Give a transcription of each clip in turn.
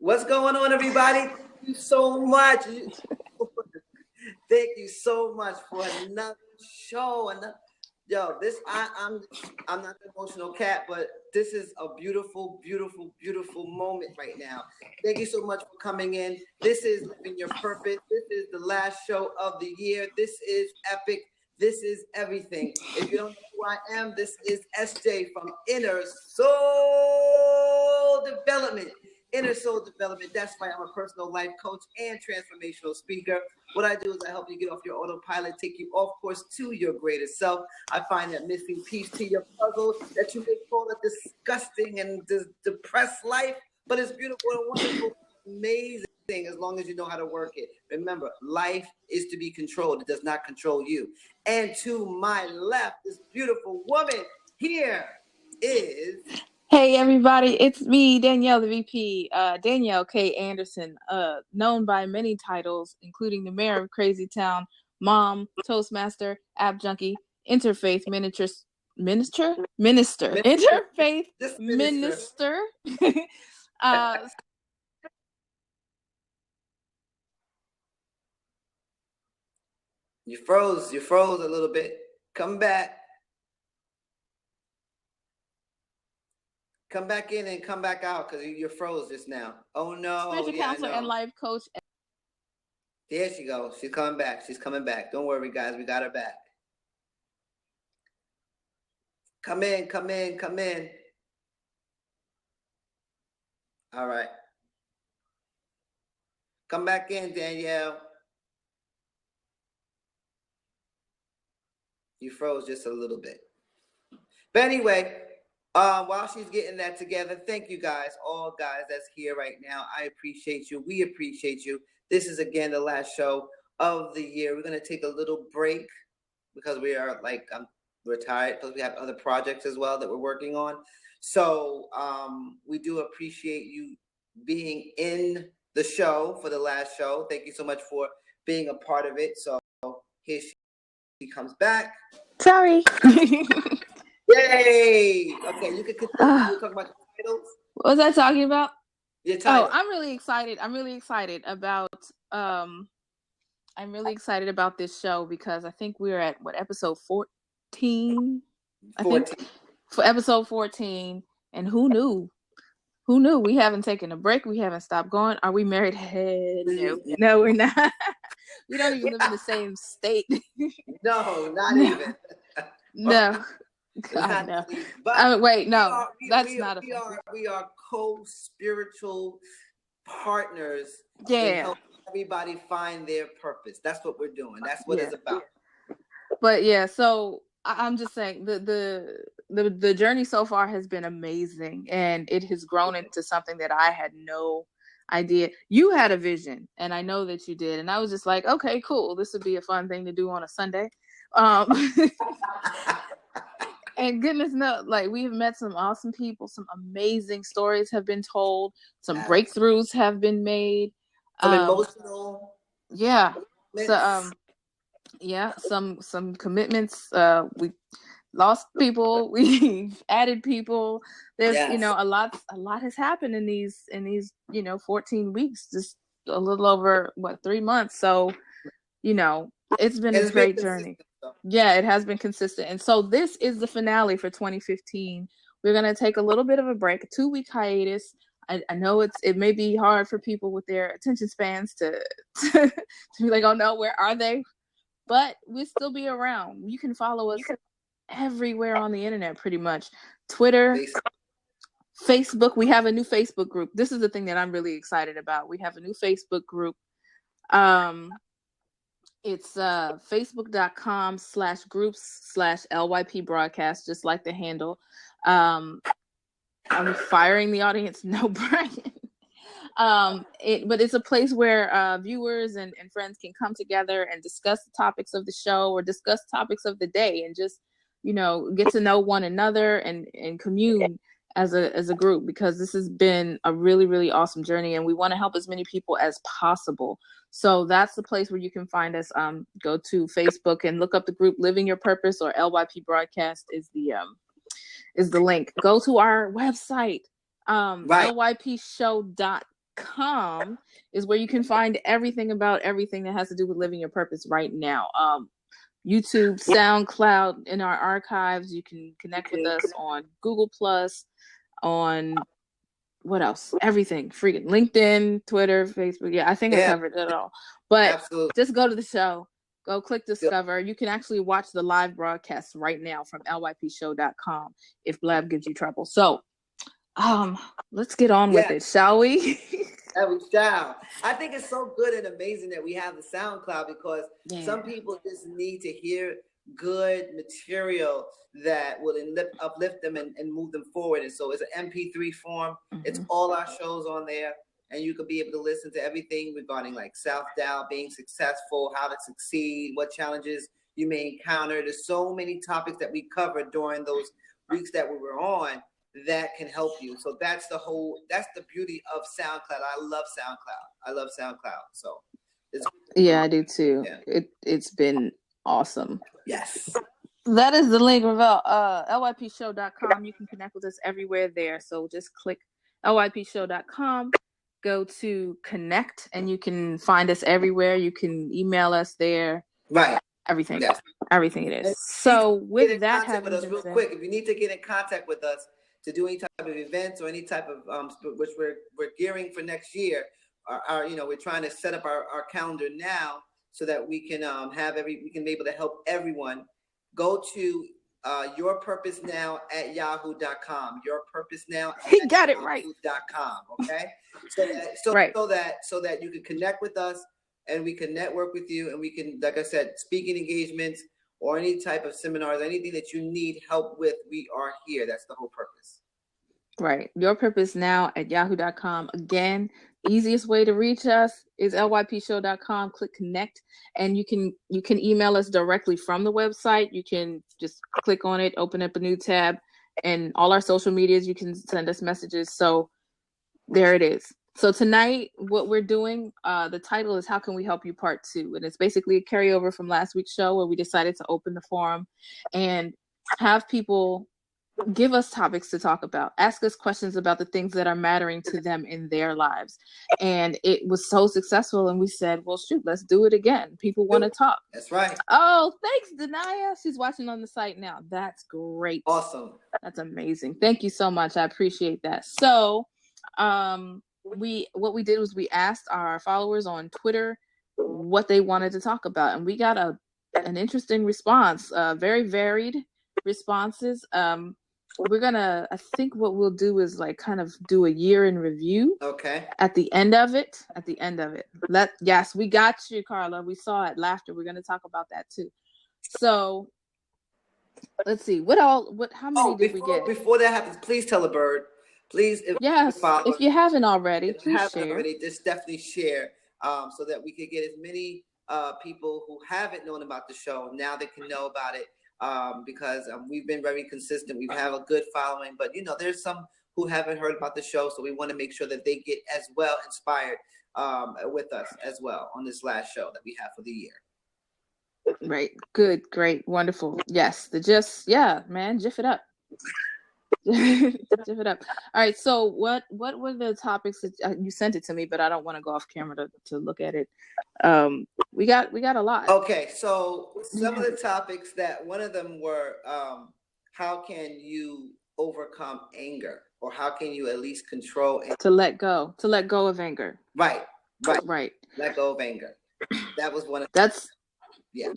What's going on, everybody? Thank you so much. Thank you so much for another show. I'm not the emotional cat, but this is a beautiful, beautiful, beautiful moment right now. Thank you so much for coming in. This is Living Your Purpose. This is the last show of the year. This is epic. This is everything. If you don't know who I am, this is SJ from Inner Soul Development. Inner Soul Development. That's right. I'm a personal life coach and transformational speaker. What I do is I help you get off your autopilot, take you off course to your greatest self. I find that missing piece to your puzzle that you may call a disgusting and depressed life, but it's beautiful and wonderful, amazing as long as you know how to work it. Remember, life is to be controlled. It does not control you. And to my left, this beautiful woman here is... Hey everybody, it's me, Danielle the VP, Danielle K. Anderson, known by many titles, including the Mayor of Crazy Town, Mom, Toastmaster, App Junkie, Interfaith Minister, Interfaith Minister. You froze a little bit. Come back. Come back in and come back out because you froze just now. Oh no! Spiritual counselor and life coach. There she goes. She's coming back. She's coming back. Don't worry, guys. We got her back. Come in. Come in. Come in. All right. Come back in, Danielle. You froze just a little bit. But anyway. While she's getting that together, thank you guys, all guys that's here right now. I appreciate you. We appreciate you. This is, again, the last show of the year. We're going to take a little break because we are we're tired because we have other projects as well that we're working on. So we do appreciate you being in the show for the last show. Thank you so much for being a part of it. So here she comes back. Sorry. Yay! Okay, you can continue. We'll talk about the titles. What was I talking about? Your title. I'm really excited. I'm really excited about this show because I think we're at episode 14? I think for episode 14. And who knew? Who knew? We haven't taken a break. We haven't stopped going. Are we married? No, we're not. We don't even live in the same state. No, not even. No. God, no. But wait, no, that's not we are co-spiritual partners. Yeah. Help everybody find their purpose. That's what we're doing. That's what it's about. But yeah, so I'm just saying the journey so far has been amazing, and it has grown into something that I had no idea. You had a vision, and I know that you did, and I was just like, okay, cool. This would be a fun thing to do on a Sunday. And goodness knows, we have met some awesome people. Some amazing stories have been told. Some breakthroughs have been made. Some emotional. Yeah. So, some commitments. We lost people. We've added people. There's, a lot has happened in these 14 weeks, just a little over 3 months. So, it's been a great journey. Yeah, it has been consistent. And so this is the finale for 2015. We're going to take a little bit of a break, a 2-week hiatus. I know it may be hard for people with their attention spans to be like, oh no, where are they? But we'll still be around. You can follow us everywhere on the internet, pretty much. Twitter, Facebook. We have a new Facebook group. This is the thing that I'm really excited about. We have a new Facebook group. It's facebook.com/groups/LYP broadcast, just like the handle. I'm firing the audience. No, Brian. But it's a place where viewers and friends can come together and discuss the topics of the show or discuss topics of the day and just, get to know one another and commune as a group, because this has been a really, really awesome journey and we want to help as many people as possible. So that's the place where you can find us. Go to Facebook and look up the group Living Your Purpose, or LYP Broadcast is the link. Go to our website, lypshow.com. LYPshow.com is where you can find everything about everything that has to do with living your purpose right now. YouTube, SoundCloud, in our archives. You can connect with us on Google Plus, on what else? Everything. Freaking LinkedIn, Twitter, Facebook. Yeah, I think I covered it all. But just go to the show. Go click Discover. You can actually watch the live broadcast right now from LYPshow.com if Blab gives you trouble. So, let's get on with it, shall we? That we shall. I think it's so good and amazing that we have the SoundCloud, because some people just need to hear good material that will uplift them and move them forward. And so it's an MP3 form. It's all our shows on there, and you could be able to listen to everything regarding like self-doubt, being successful, how to succeed, what challenges you may encounter. There's so many topics that we covered during those weeks that we were on that can help you. So that's the beauty of SoundCloud. I love SoundCloud. So I do too. Yeah. It's been awesome. Yes. That is the link, Ravel. LYPshow.com. You can connect with us everywhere there. So just click LYPshow.com, go to connect, and you can find us everywhere. You can email us there. Right. Everything. Yes. Everything it is. So with that having been said, quick, if you need to get in contact with us to do any type of events or any type of which we're gearing for next year, we're trying to set up our calendar now so that we can we can be able to help everyone. Go to yourpurposenow@yahoo.com. Yourpurposenow. He got it right. .com. Okay. So that you can connect with us and we can network with you, and we can, like I said, speaking engagements or any type of seminars, anything that you need help with, we are here. That's the whole purpose. Right. Yourpurposenow@yahoo.com. Again, easiest way to reach us is lypshow.com. Click connect, and you can email us directly from the website. You can just click on it, open up a new tab, and all our social medias, you can send us messages. So there it is. So tonight, what we're doing, the title is How Can We Help You Part 2? And it's basically a carryover from last week's show where we decided to open the forum and have people give us topics to talk about, ask us questions about the things that are mattering to them in their lives. And it was so successful, and we said, well, shoot, let's do it again. People want to talk. That's right. Oh, thanks, Denia. She's watching on the site now. That's great. Awesome. That's amazing. Thank you so much. I appreciate that. So what we did was we asked our followers on Twitter what they wanted to talk about, and we got an interesting response, very varied responses. I think what we'll do is like kind of do a year in review. Okay. At the end of it. Yes, we got you, Carla. We saw it. Laughter. We're going to talk about that too. So let's see. How many did we get? Before that happens, please tell a bird. Please, if you haven't already, just definitely share, so that we can get as many people who haven't known about the show now they can know about it. Because we've been very consistent. We have a good following, but there's some who haven't heard about the show, so we want to make sure that they get as well inspired with us as well on this last show that we have for the year. Right. Good. Great. Wonderful. Yes. GIF it up. GIF it up. All right. So what were the topics that you sent it to me, but I don't want to go off camera to look at it. We got a lot. Okay. So some of the topics, that one of them were, how can you overcome anger, or how can you at least control anger? To let go of anger. Right. Let go of anger. That was one of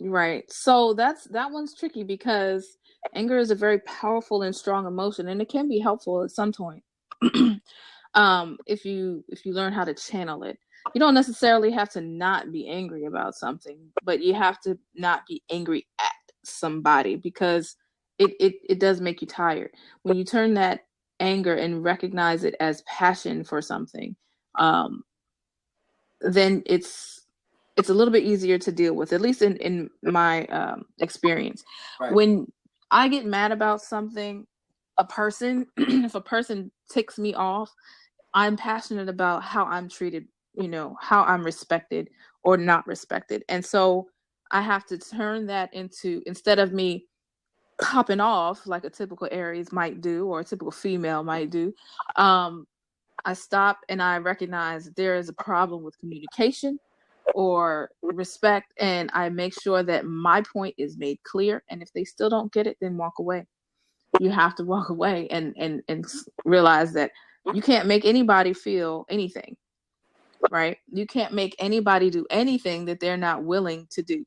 right. So that one's tricky because anger is a very powerful and strong emotion, and it can be helpful at some point. If you learn how to channel it. You don't necessarily have to not be angry about something, but you have to not be angry at somebody, because it does make you tired. When you turn that anger and recognize it as passion for something, then it's a little bit easier to deal with, at least in my experience. Right. When I get mad about something, if a person ticks me off, I'm passionate about how I'm treated, how I'm respected or not respected. And so I have to turn that into, instead of me popping off like a typical Aries might do, or a typical female might do, I I stop and I recognize that there is a problem with communication or respect, and I make sure that my point is made clear. And if they still don't get it, then walk away. You have to walk away and realize that you can't make anybody feel anything, right? You can't make anybody do anything that they're not willing to do.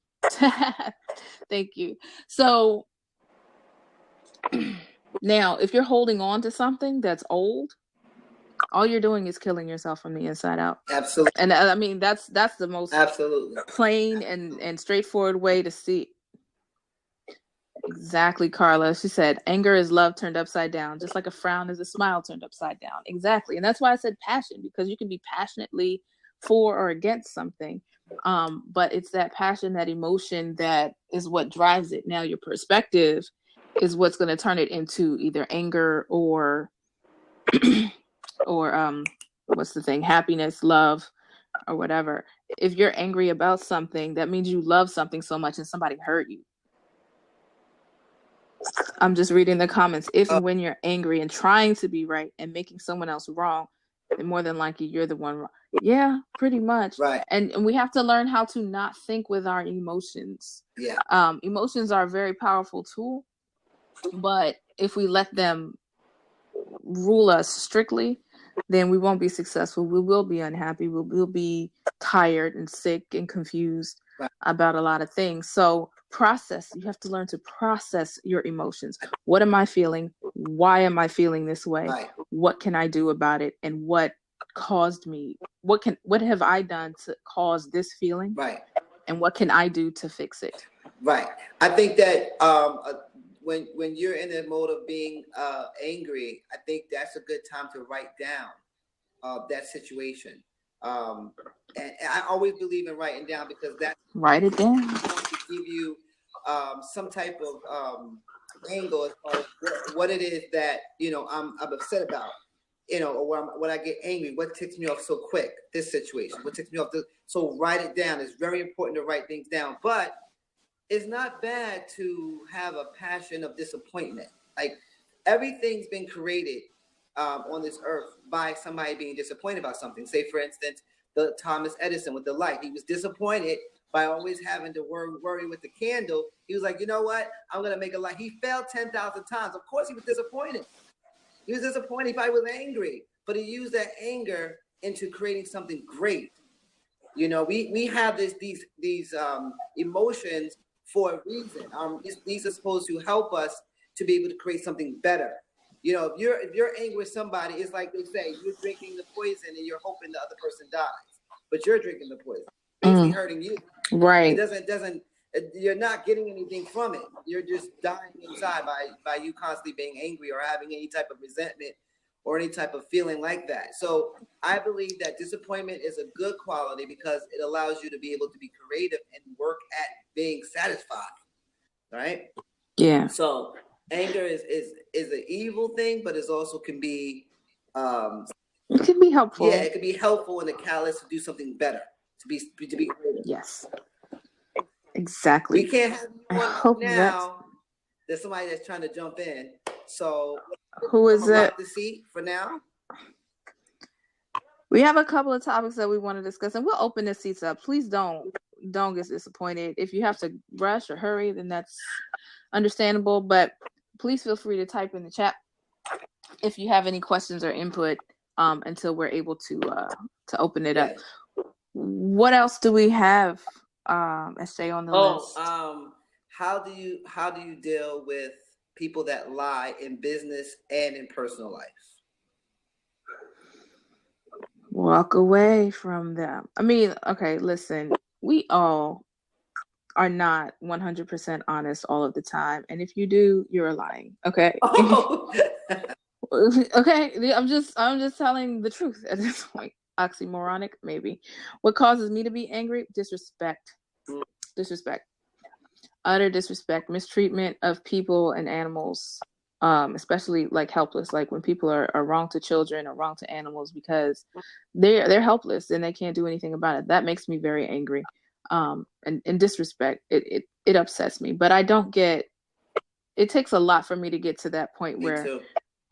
Thank you. So now, if you're holding on to something that's old, all you're doing is killing yourself from the inside out. Absolutely. And I mean, that's the most absolutely plain and straightforward way to see it. Exactly, Carla. She said, anger is love turned upside down, just like a frown is a smile turned upside down. Exactly. And that's why I said passion, because you can be passionately for or against something. But it's that passion, that emotion, that is what drives it. Now, your perspective is what's going to turn it into either anger or what's the thing? Happiness, love, or whatever. If you're angry about something, that means you love something so much and somebody hurt you. I'm just reading the comments. If and when you're angry and trying to be right and making someone else wrong, then more than likely you're the one wrong. Yeah, pretty much. Right. And we have to learn how to not think with our emotions. Yeah. Emotions are a very powerful tool, but if we let them rule us strictly, then we won't be successful. We will be unhappy. We'll be tired and sick and confused about a lot of things. So process. You have to learn to process your emotions. What am I feeling? Why am I feeling this way? Right. What can I do about it? And what caused me? What have I done to cause this feeling? Right. And what can I do to fix it? Right. I think that when you're in the mode of being angry, I think that's a good time to write down that situation. And I always believe in writing down, because that write it down going to give you some type of angle as far as what it is that I'm upset about, or when I get angry, what ticks me off so quick. This situation, what ticks me off. So write it down. It's very important to write things down, but it's not bad to have a passion of disappointment. Like, everything's been created on this earth by somebody being disappointed about something. Say, for instance, the Thomas Edison with the light. He was disappointed by always having to worry with the candle. He was like, you know what? I'm going to make a light. He failed 10,000 times. Of course he was disappointed. He was disappointed. He probably was angry. But he used that anger into creating something great. We have these emotions for a reason. These are supposed to help us to be able to create something better. If you're angry with somebody, it's like they say, you're drinking the poison and you're hoping the other person dies, but you're drinking the poison, basically hurting you. Right. It doesn't. You're not getting anything from it. You're just dying inside by you constantly being angry or having any type of resentment or any type of feeling like that. So I believe that disappointment is a good quality, because it allows you to be able to be creative and work at being satisfied. Right? Yeah. So anger is an evil thing, but it also can be it can be helpful. Yeah, it can be helpful in the catalyst to do something better, to be creative. Yes. Exactly. We can't have one now. There's somebody that's trying to jump in. So who is it? The seat for now. We have a couple of topics that we want to discuss, and we'll open the seats up. Please don't get disappointed. If you have to rush or hurry, then that's understandable. But please feel free to type in the chat if you have any questions or input until we're able to open it up. What else do we have, SJ, on the list? How do you deal with people that lie in business and in personal life? Walk away from them. I mean, okay, listen, we all are not 100% honest all of the time, and if you do, you're lying. Okay. Oh. Okay, I'm just telling the truth at this point. Oxymoronic, maybe. What causes me to be angry? Disrespect, utter disrespect, mistreatment of people and animals, especially like helpless. Like when people are wrong to children or wrong to animals because they're helpless and they can't do anything about it. That makes me very angry. And disrespect, it upsets me. But I don't get. It takes a lot for me to get to that point where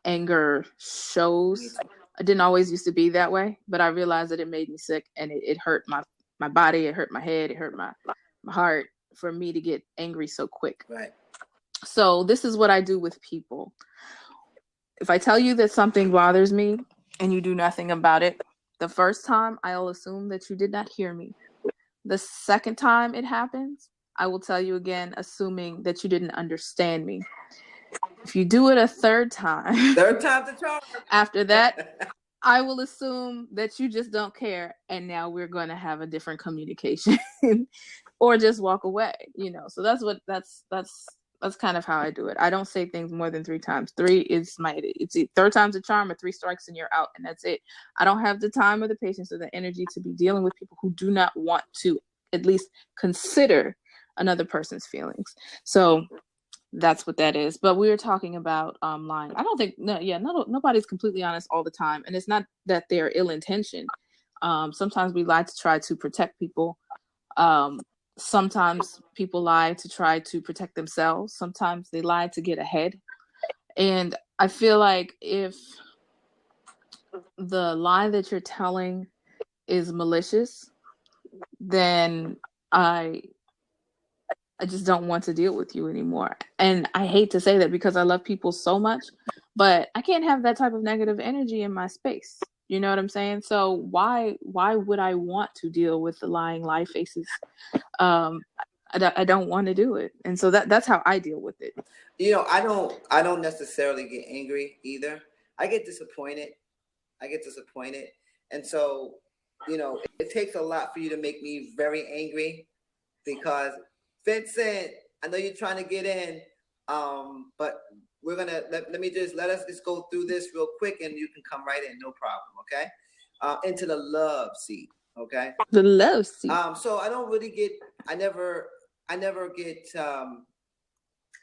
anger shows. I didn't always used to be that way, but I realized that it made me sick, and it hurt my body, it hurt my head, it hurt my heart for me to get angry so quick. Right. So this is what I do with people. If I tell you that something bothers me and you do nothing about it, the first time I'll assume that you did not hear me. The second time it happens, I will tell you again, assuming that you didn't understand me. If you do it a third time, third time's the charm. After that, I will assume that you just don't care, and now we're going to have a different communication, or just walk away. So that's kind of how I do it. I don't say things more than 3 times. 3 is third time's a charm, or 3 strikes and you're out, and that's it. I don't have the time or the patience or the energy to be dealing with people who do not want to at least consider another person's feelings. So that's what that is. But we were talking about lying. I don't think nobody's completely honest all the time, and it's not that they're ill-intentioned. Sometimes we lie to try to protect people. Sometimes people lie to try to protect themselves. Sometimes they lie to get ahead. And I feel like if the lie that you're telling is malicious, then I just don't want to deal with you anymore. And I hate to say that because I love people so much, but I can't have that type of negative energy in my space. You know what I'm saying? So why would I want to deal with the lying lie faces? I don't want to do it. And so that's how I deal with it. I don't necessarily get angry either. I get disappointed. And so, it takes a lot for you to make me very angry, because Vincent, I know you're trying to get in, but we're gonna let us just go through this real quick, and you can come right in, no problem, okay? Into the love seat, okay? The love seat. So I never get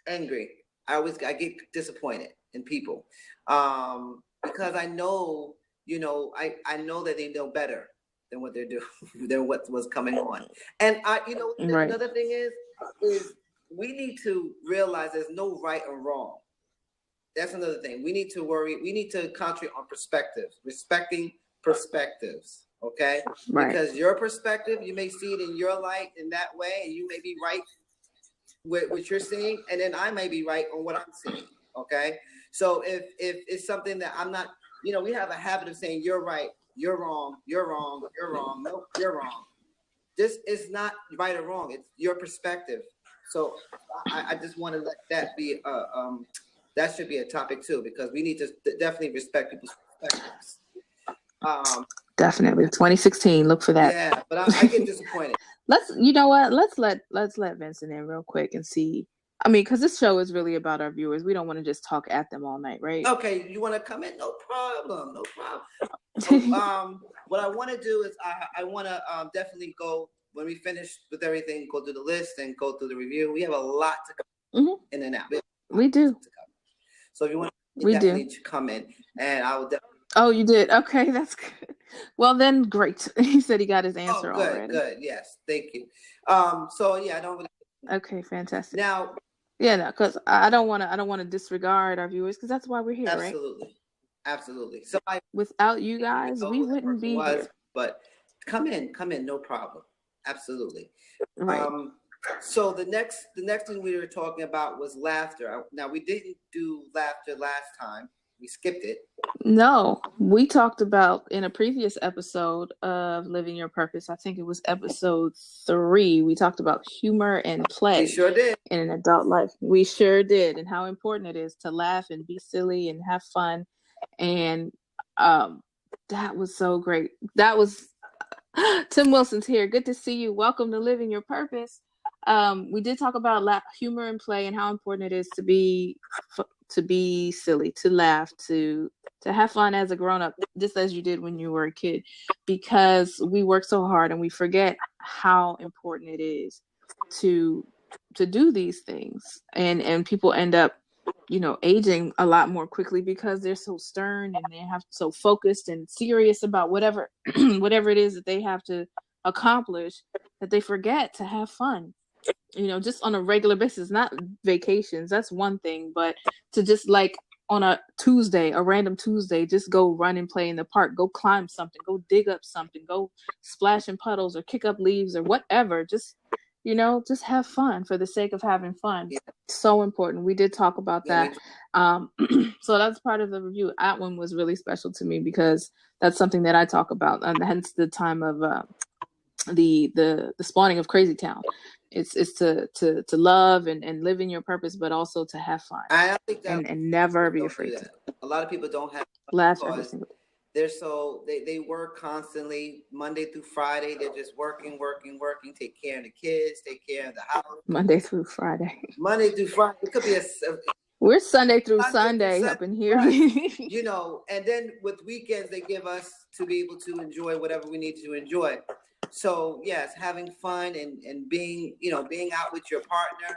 angry. I get disappointed in people, because I know, I know that they know better than what they're doing, than what's coming on, and Right. Another thing is we need to realize there's no right or wrong. That's another thing. We need to concentrate on perspectives, respecting perspectives, okay? Right. Because your perspective, you may see it in your light in that way, and you may be right with what you're seeing, and then I may be right on what I'm seeing, okay? So if it's something that I'm not, we have a habit of saying, you're right, you're wrong, you're wrong, you're wrong, nope, you're wrong. This is not right or wrong. It's your perspective. So I just want to let that be that should be a topic too, because we need to definitely respect people's perspectives. Definitely 2016. Look for that. Yeah, but I get disappointed. Let's let Vincent in real quick and see. I mean, because this show is really about our viewers. We don't want to just talk at them all night, right? Okay, you want to come in? No problem. So, what I want to do is I want to definitely go, when we finish with everything, go through the list and go through the review. We have a lot to cover in and out. We do. So if you want to definitely come in, and I will definitely. Oh, you did? Okay, that's good. Well, then, great. He said he got his answer already. Good. Yes, thank you. So yeah, I don't really. Okay, fantastic. Now. Yeah, no, because I don't want to disregard our viewers, because that's why we're here, right? Absolutely. So without you guys, we wouldn't be here. But come in, no problem. Absolutely. Right. So the next thing we were talking about was laughter. Now, we didn't do laughter last time. We skipped it. No, we talked about in a previous episode of Living Your Purpose. I think it was episode 3. We talked about humor and play. We sure did. In an adult life. We sure did. And how important it is to laugh and be silly and have fun. And that was so great. That was Tim Wilson's here. Good to see you. Welcome to Living Your Purpose. We did talk about humor and play and how important it is to be silly, to laugh, to have fun as a grown-up, just as you did when you were a kid, because we work so hard and we forget how important it is to do these things, and people end up aging a lot more quickly because they're so stern and they have so focused and serious about whatever it is that they have to accomplish, that they forget to have fun, just on a regular basis. Not vacations, that's one thing, but to just on a Tuesday, a random Tuesday, just go run and play in the park, go climb something, go dig up something, go splash in puddles or kick up leaves or whatever. Just, just have fun for the sake of having fun. Yeah. So important. We did talk about that. So that's part of the review. That one was really special to me because that's something that I talk about, and hence the time of the spawning of Crazy Town. It's to love and live in your purpose, but also to have fun. I think that and never be afraid to. A lot of people don't have laugh every single day. They work constantly Monday through Friday. They're just working, take care of the kids, take care of the house. Monday through Friday. It could be we're Sunday through Sunday up in here. Right. And then with weekends they give us to be able to enjoy whatever we need to enjoy. So yes, having fun and being out with your partner,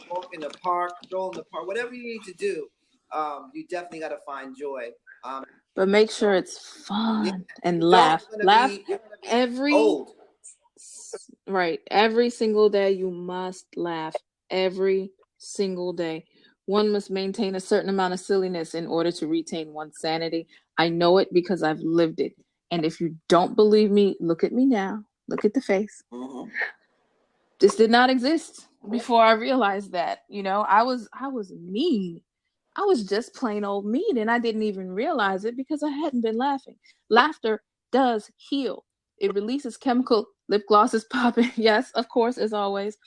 walk in the park, stroll in the park, whatever you need to do, you definitely got to find joy. But make sure it's fun and laugh. Laugh every old. Right. Every single day you must laugh. Every single day. One must maintain a certain amount of silliness in order to retain one's sanity. I know it because I've lived it. And if you don't believe me, look at me now. Look at the face. Mm-hmm. This did not exist before I realized that. I was mean. I was just plain old mean, and I didn't even realize it because I hadn't been laughing. Laughter does heal. It releases chemical. Lip gloss is popping. Yes, of course, as always.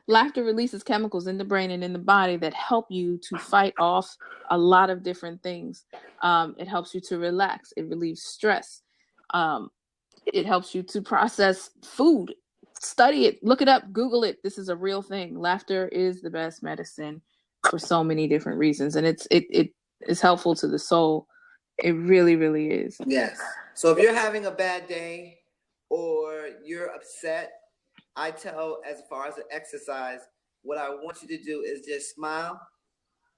Laughter releases chemicals in the brain and in the body that help you to fight off a lot of different things. It helps you to relax. It relieves stress. It helps you to process food. Study it, look it up, Google it. This is a real thing. Laughter is the best medicine for so many different reasons, and it is helpful to the soul. It really, really is. Yes. So if you're having a bad day or you're upset, I tell, as far as the exercise, what I want you to do is just smile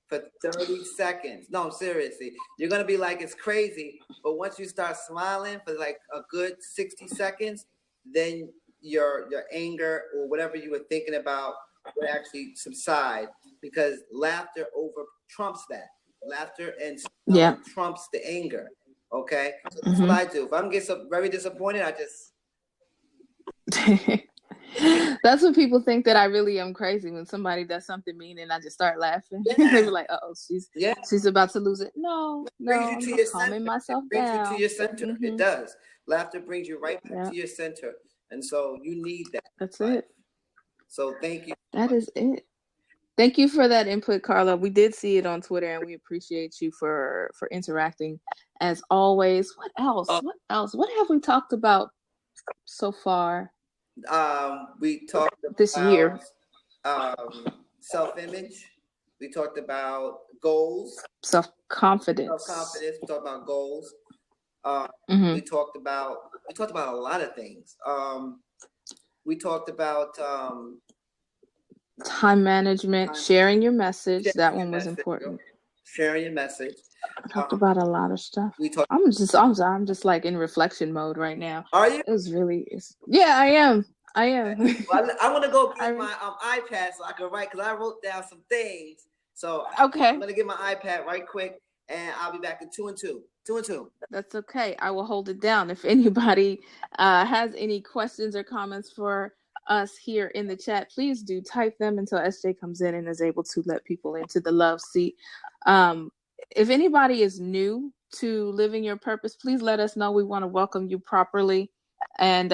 for 30 seconds. No, seriously. You're going to be like, it's crazy. But once you start smiling for like a good 60 seconds, then your anger or whatever you were thinking about would actually subside, because laughter trumps that. Laughter and trumps the anger. Okay? So that's what I do. If I'm getting very disappointed, I just... That's what people think, that I really am crazy when somebody does something mean and I just start laughing. Yeah. They be like, "Oh, she's about to lose it." No, I'm calming myself down. Brings you to your center. Mm-hmm. It does. Laughter brings you right back to your center, and so you need that. That's it. So thank you. That is it. Thank you for that input, Carla. We did see it on Twitter, and we appreciate you for interacting as always. What else? What have we talked about so far? We talked about this year, self-image. We talked about goals, self-confidence. We talked about goals. We talked about a lot of things. We talked about time management, sharing your message. That one was important. Sharing your message. I talked about a lot of stuff. I'm just like in reflection mode right now. Are you? Yeah, I am. Well, I want to go get my iPad so I can write, because I wrote down some things. So okay, I'm gonna get my iPad right quick, and I'll be back in 2 and 2. 2 and 2. That's okay. I will hold it down. If anybody has any questions or comments for us here in the chat, please do type them until SJ comes in and is able to let people into the love seat. If anybody is new to living your purpose, please let us know. We want to welcome you properly. And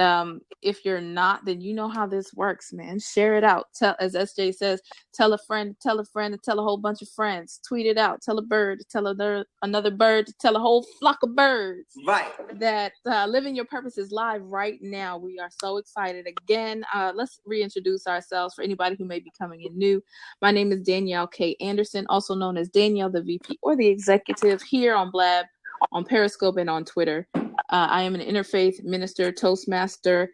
if you're not, then you know how this works, man. Share it out. Tell, as SJ says, tell a friend, tell a whole bunch of friends. Tweet it out. Tell a bird, tell another bird, tell a whole flock of birds. Right. That Living Your Purpose is live right now. We are so excited. Again, let's reintroduce ourselves for anybody who may be coming in new. My name is Danielle K. Anderson, also known as Danielle, the VP or the Executive, here on Blab, on Periscope, and on Twitter. I am an interfaith minister, Toastmaster,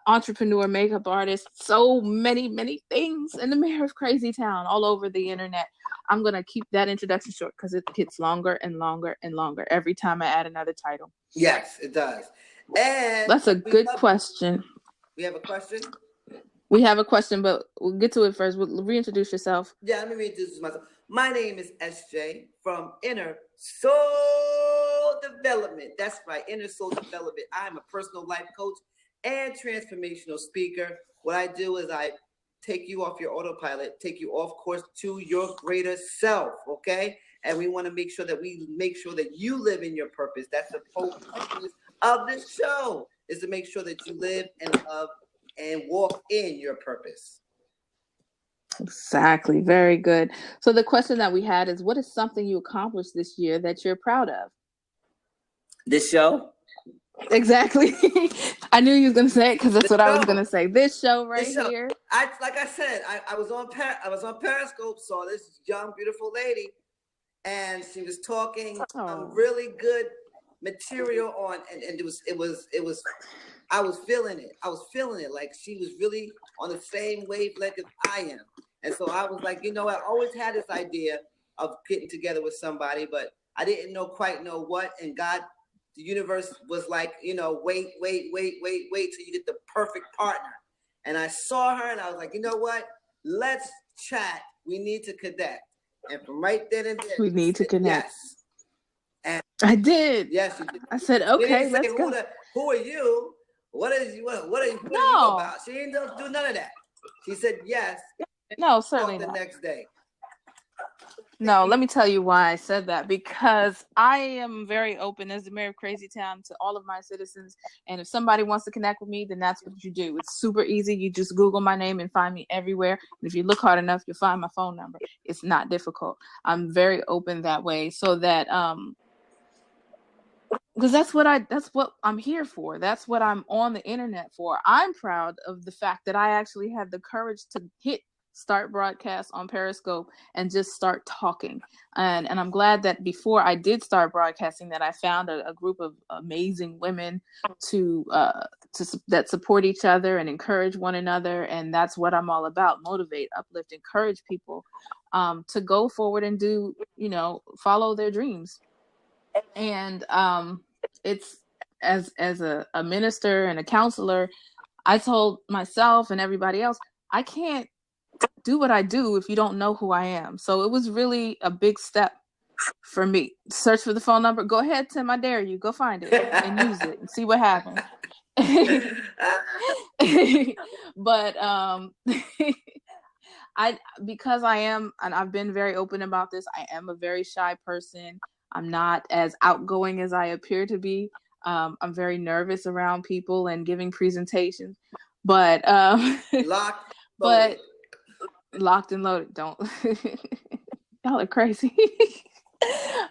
entrepreneur, makeup artist, so many, many things, and the mayor of Crazy Town, all over the internet. I'm going to keep that introduction short because it gets longer and longer and longer every time I add another title. Yes, it does. And that's a good question. We have a question? We have a question, but we'll get to it first. We'll reintroduce yourself. Yeah, let me reintroduce myself. My name is SJ from Inner Soul Development. That's right, Inner Soul Development. I'm a personal life coach and transformational speaker. What I do is I take you off your autopilot, take you off course to your greater self, okay? And we want to make sure that you live in your purpose. That's the focus of this show, is to make sure that you live and love and walk in your purpose. Exactly. Very good. So the question that we had is, what is something you accomplished this year that you're proud of? This show? Exactly. I knew you was going to say it because that's what I was going to say. This show here. Like I said, I was on Periscope, saw this young, beautiful lady, and she was talking really good material on, and it was I was feeling it like she was really on the same wavelength as I am. And so I was like, I always had this idea of getting together with somebody, but I didn't quite know what. And God, the universe was like, wait till you get the perfect partner. And I saw her and I was like, you know what? Let's chat. We need to connect. And from right then and there, we need to connect. Yes. And I did. Yes, you did. I said, okay, let's go. Who are you? What are you about? She didn't do none of that. She said yes. No, certainly not. The next day. No, let me tell you why I said that. Because I am very open as the mayor of Crazy Town to all of my citizens. And if somebody wants to connect with me, then that's what you do. It's super easy. You just Google my name and find me everywhere. And if you look hard enough, you'll find my phone number. It's not difficult. I'm very open that way, so that because that's what I'm here for. That's what I'm on the internet for. I'm proud of the fact that I actually had the courage to hit start broadcast on Periscope and just start talking. And I'm glad that before I did start broadcasting, that I found a group of amazing women that support each other and encourage one another. And that's what I'm all about: motivate, uplift, encourage people to go forward and do, follow their dreams. And it's as a minister and a counselor, I told myself and everybody else, I can't do what I do if you don't know who I am. So it was really a big step for me. Search for the phone number. Go ahead, Tim. I dare you. Go find it and use it and see what happens. But because I am, and I've been very open about this, I am a very shy person. I'm not as outgoing as I appear to be. I'm very nervous around people and giving presentations. But locked and loaded. Don't y'all are crazy.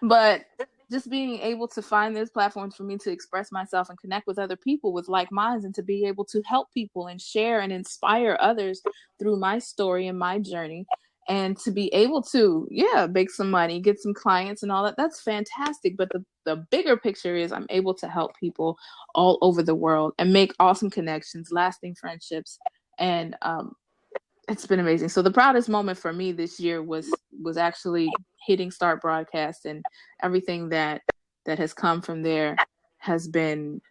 But just being able to find these platforms for me to express myself and connect with other people with like minds, and to be able to help people and share and inspire others through my story and my journey, and to be able to make some money, get some clients and all that, that's fantastic. But the bigger picture is I'm able to help people all over the world and make awesome connections, lasting friendships, and it's been amazing. So the proudest moment for me this year was actually hitting start broadcast, and everything that has come from there has been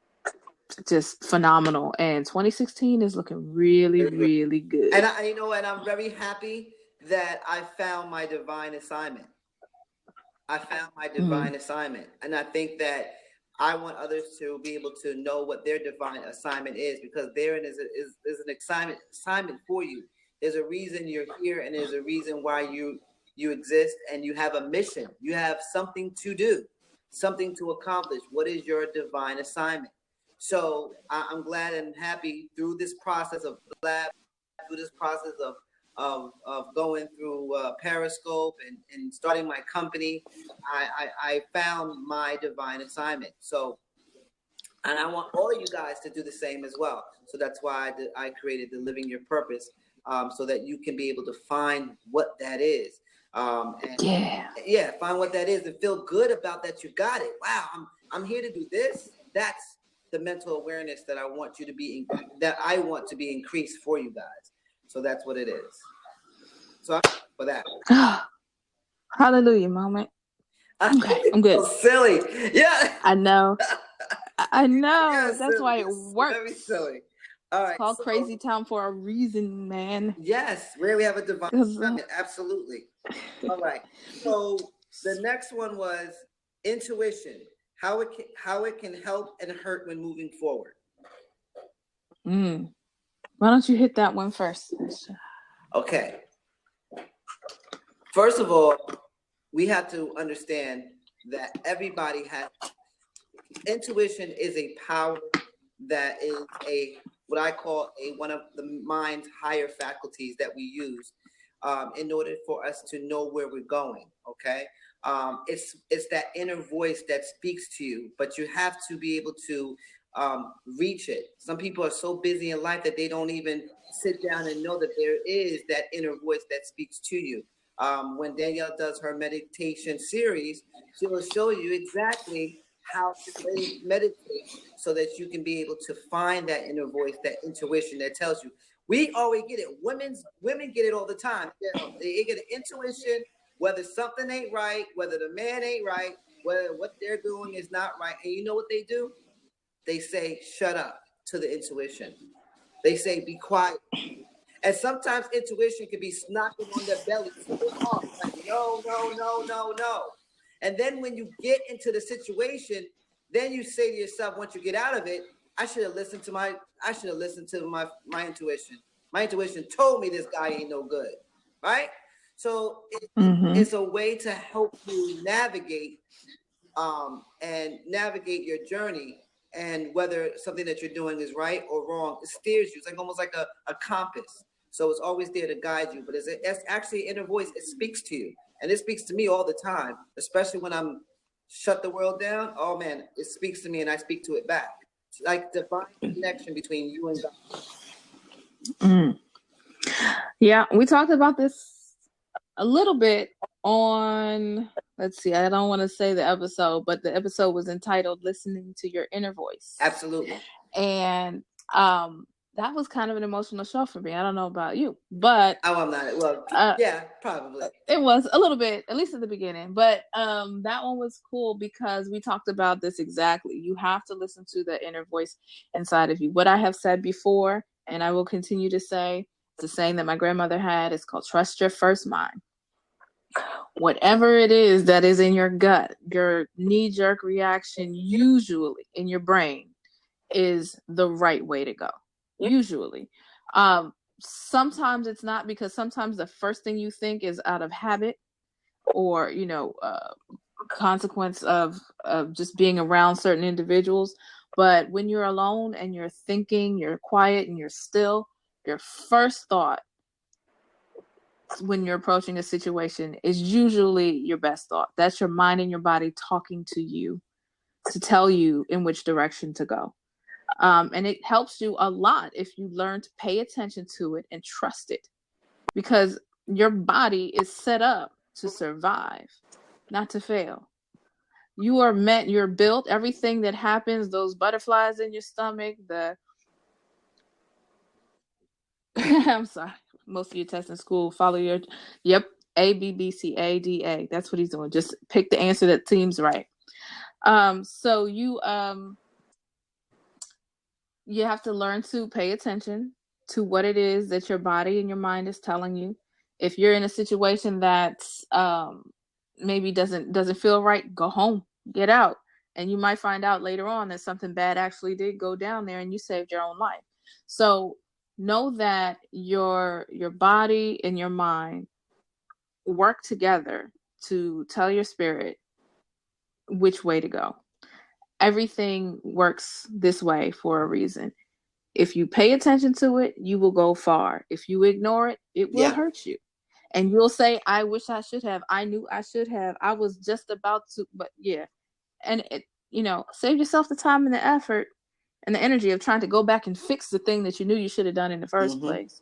just phenomenal. And 2016 is looking really, really good. And I'm very happy that I found my divine assignment. Assignment. And I think that I want others to be able to know what their divine assignment is, because therein is an assignment for you. There's a reason you're here, and there's a reason why you exist, and you have a mission. You have something to do, something to accomplish. What is your divine assignment? So I'm glad and happy through this process of going through Periscope and starting my company. I found my divine assignment. So, and I want all of you guys to do the same as well. So that's why I created the Living Your Purpose. So that you can be able to find what that is. Find what that is and feel good about that you got it. Wow, I'm here to do this. That's the mental awareness that I want to be increased for you guys. So that's what it is. So I'm for that. Hallelujah moment. Okay, I'm good. So silly. Yeah. I know. Yes, that's why it works. Very silly. All It's right. called So, Crazy Town for a reason, man. yes, where we have a divine 'Cause, feminine. Absolutely. All right. So the next one was intuition. How it can help and hurt when moving forward. Why don't you hit that one first? Okay. First of all, we have to understand that everybody has intuition is a power that is what I call one of the mind's higher faculties that we use in order for us to know where we're going. Okay, it's that inner voice that speaks to you, but you have to be able to reach it. Some people are so busy in life that they don't even sit down and know that there is that inner voice that speaks to you. When Danielle does her meditation series, she will show you exactly how to meditate so that you can be able to find that inner voice, that intuition that tells you. We always get it. Women get it all the time. They get an intuition, whether something ain't right, whether the man ain't right, whether what they're doing is not right. And you know what they do? They say, shut up to the intuition. They say, be quiet. And sometimes intuition can be knocking on their belly so hard, like, no, no, no, no, no. And then when you get into the situation, then you say to yourself, once you get out of it, I should have listened to my intuition. My intuition told me this guy ain't no good, right? So it's a way to help you navigate and navigate your journey, and whether something that you're doing is right or wrong. It steers you. It's like almost like a compass. So it's always there to guide you. But it's actually an inner voice. It speaks to you. And it speaks to me all the time, especially when I'm shut the world down. Oh, man, it speaks to me and I speak to it back. It's like divine connection between you and God. Yeah, we talked about this a little bit on, let's see, I don't want to say the episode, but the episode was entitled Listening to Your Inner Voice. Absolutely. And that was kind of an emotional show for me. I don't know about you, but I'm not. Well, yeah, probably. It was a little bit, at least at the beginning. But that one was cool because we talked about this exactly. You have to listen to the inner voice inside of you. What I have said before, and I will continue to say, it's a saying that my grandmother had. It's called trust your first mind. Whatever it is that is in your gut, your knee-jerk reaction, usually in your brain, is the right way to go. Usually. Sometimes it's not, because sometimes the first thing you think is out of habit or, consequence of just being around certain individuals. But when you're alone and you're thinking, you're quiet and you're still, your first thought when you're approaching a situation is usually your best thought. That's your mind and your body talking to you to tell you in which direction to go. And it helps you a lot if you learn to pay attention to it and trust it, because your body is set up to survive, not to fail. You're built, everything that happens, those butterflies in your stomach, I'm sorry, most of your tests in school follow A, B, B, C, A, D, A. That's what he's doing. Just pick the answer that seems right. So you have to learn to pay attention to what it is that your body and your mind is telling you. If you're in a situation that maybe doesn't feel right, go home, get out. And you might find out later on that something bad actually did go down there and you saved your own life. So know that your body and your mind work together to tell your spirit which way to go. Everything works this way for a reason. If you pay attention to it, you will go far. If you ignore it, it will hurt you. And you'll say, I wish I should have. I knew I should have. I was just about to, but yeah. And save yourself the time and the effort and the energy of trying to go back and fix the thing that you knew you should have done in the first place.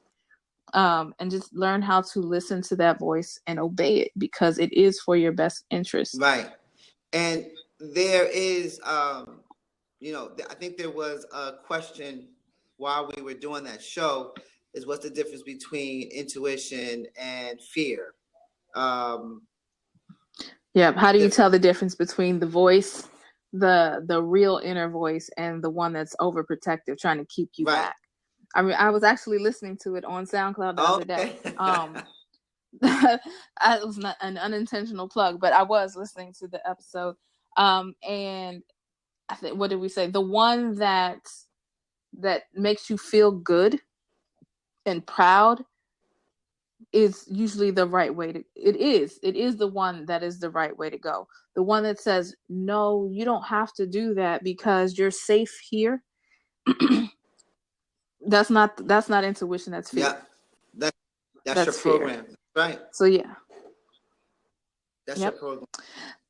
And just learn how to listen to that voice and obey it, because it is for your best interest. Right. And there is, I think there was a question while we were doing that show, is what's the difference between intuition and fear? How do you tell the difference between the voice, the real inner voice, and the one that's overprotective, trying to keep you back? I mean, I was actually listening to it on SoundCloud the other day. It was not an unintentional plug, but I was listening to the episode. And I think, what did we say? The one that makes you feel good and proud is usually the right way to. It is the one that is the right way to go. The one that says, no, you don't have to do that because you're safe here. That's not intuition. That's fear. Yeah, that's your program, fear. Right? So yeah, that's your program.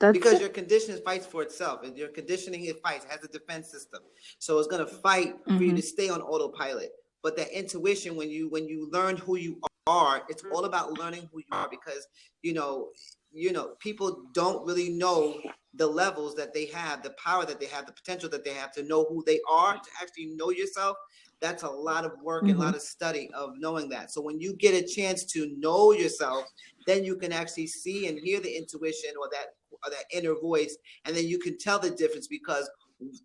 Because your conditioning fights for itself, and your conditioning it fights, has a defense system, so it's gonna fight for you to stay on autopilot. But that intuition, when you learn who you are, it's all about learning who you are, because you know people don't really know the levels that they have, the power that they have, the potential that they have to know who they are, to actually know yourself. That's a lot of work and a lot of study of knowing that. So when you get a chance to know yourself, then you can actually see and hear the intuition or that inner voice, and then you can tell the difference, because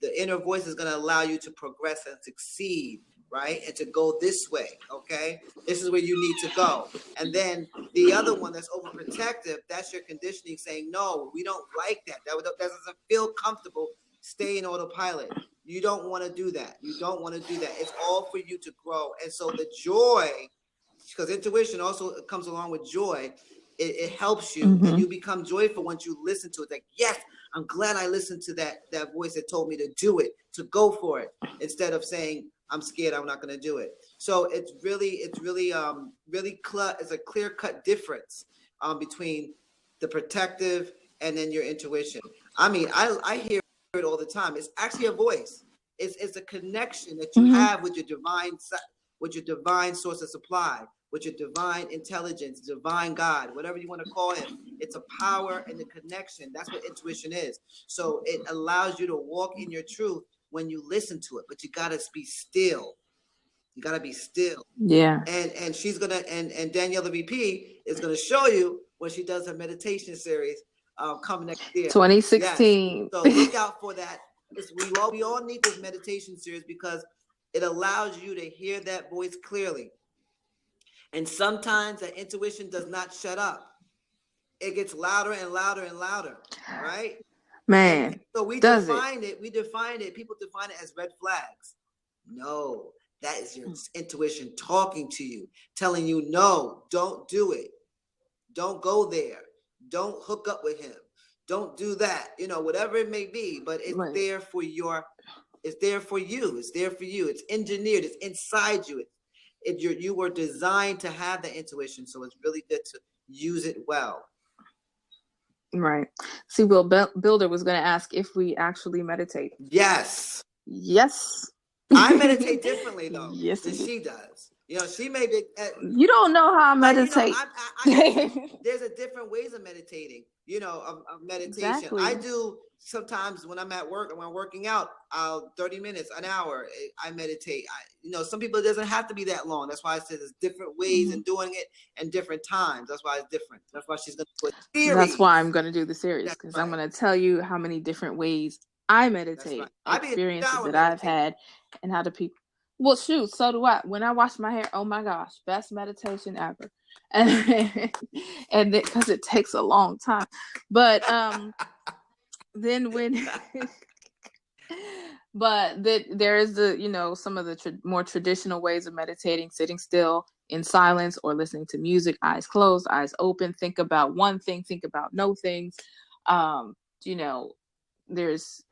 the inner voice is going to allow you to progress and succeed, right? And to go this way, okay? This is where you need to go. And then the other one that's overprotective, that's your conditioning saying, no, we don't like that. That doesn't feel comfortable. Stay in autopilot. You don't want to do that. You don't want to do that. It's all for you to grow. And so the joy, because intuition also comes along with joy, it helps you, and you become joyful once you listen to it. Like, yes, I'm glad I listened to that voice that told me to do it, to go for it, instead of saying, I'm scared, I'm not going to do it. So it's really it's a clear-cut difference between the protective and then your intuition. I mean, I hear it all the time. It's actually a voice. It's a connection that you have with your divine source of supply, with your divine intelligence, divine God, whatever you want to call him. It's a power and a connection. That's what intuition is. So it allows you to walk in your truth when you listen to it, but you gotta be still. You gotta be still. Yeah. And she's gonna and Danielle the VP is gonna show you when she does her meditation series coming next year. 2016. Yes. So look out for that. We all need this meditation series, because it allows you to hear that voice clearly. And sometimes that intuition does not shut up. It gets louder and louder and louder, right? Man. And so we define it. People define it as red flags. No, that is your intuition talking to you, telling you, no, don't do it. Don't go there. Don't hook up with him. Don't do that. Whatever it may be, but it's there for it's there for you. It's there for you. It's engineered. It's inside you. You were designed to have the intuition. So it's really good to use it well. Right. See, Will Builder was going to ask if we actually meditate. Yes. I meditate differently though. Yes, than she does. She may be. You don't know how I meditate. There's a different ways of meditating. Of meditation. Exactly. I do sometimes when I'm at work and when I'm working out. 30 minutes, an hour. I meditate. Some people, it doesn't have to be that long. That's why I said there's different ways in doing it and different times. That's why it's different. That's why she's going to do a series. That's why I'm going to do the series, because I'm going to tell you how many different ways I meditate, experiences that I've had, and how do people. Well, shoot, so do I. When I wash my hair, oh my gosh, best meditation ever, and because it takes a long time. But then when, but there is some of the more traditional ways of meditating, sitting still in silence or listening to music, eyes closed, eyes open. Think about one thing. Think about no things. There's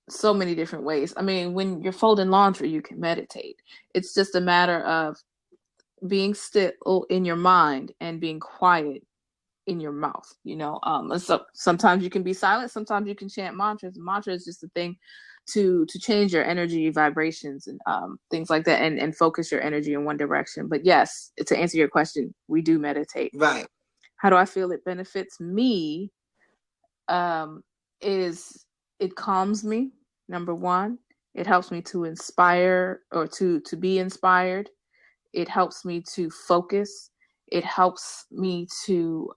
so many different ways. I mean, when you're folding laundry, you can meditate. It's just a matter of being still in your mind and being quiet in your mouth, so sometimes you can be silent. Sometimes you can chant mantras. Mantra is just a thing to change your energy vibrations and things like that, and focus your energy in one direction. But yes, to answer your question, we do meditate. Right. How do I feel it benefits me? Is it calms me, number one. It helps me to inspire or to be inspired. It helps me to focus. It helps me to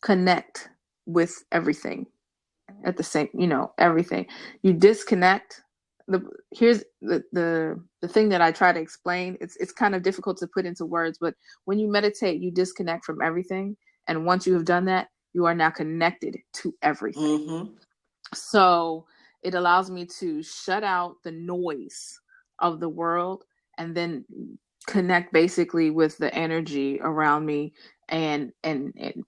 connect with everything at the same, everything. You disconnect, here's the thing that I try to explain. It's kind of difficult to put into words, but when you meditate, you disconnect from everything, and once you have done that, you are now connected to everything. Mm-hmm. So it allows me to shut out the noise of the world and then connect basically with the energy around me and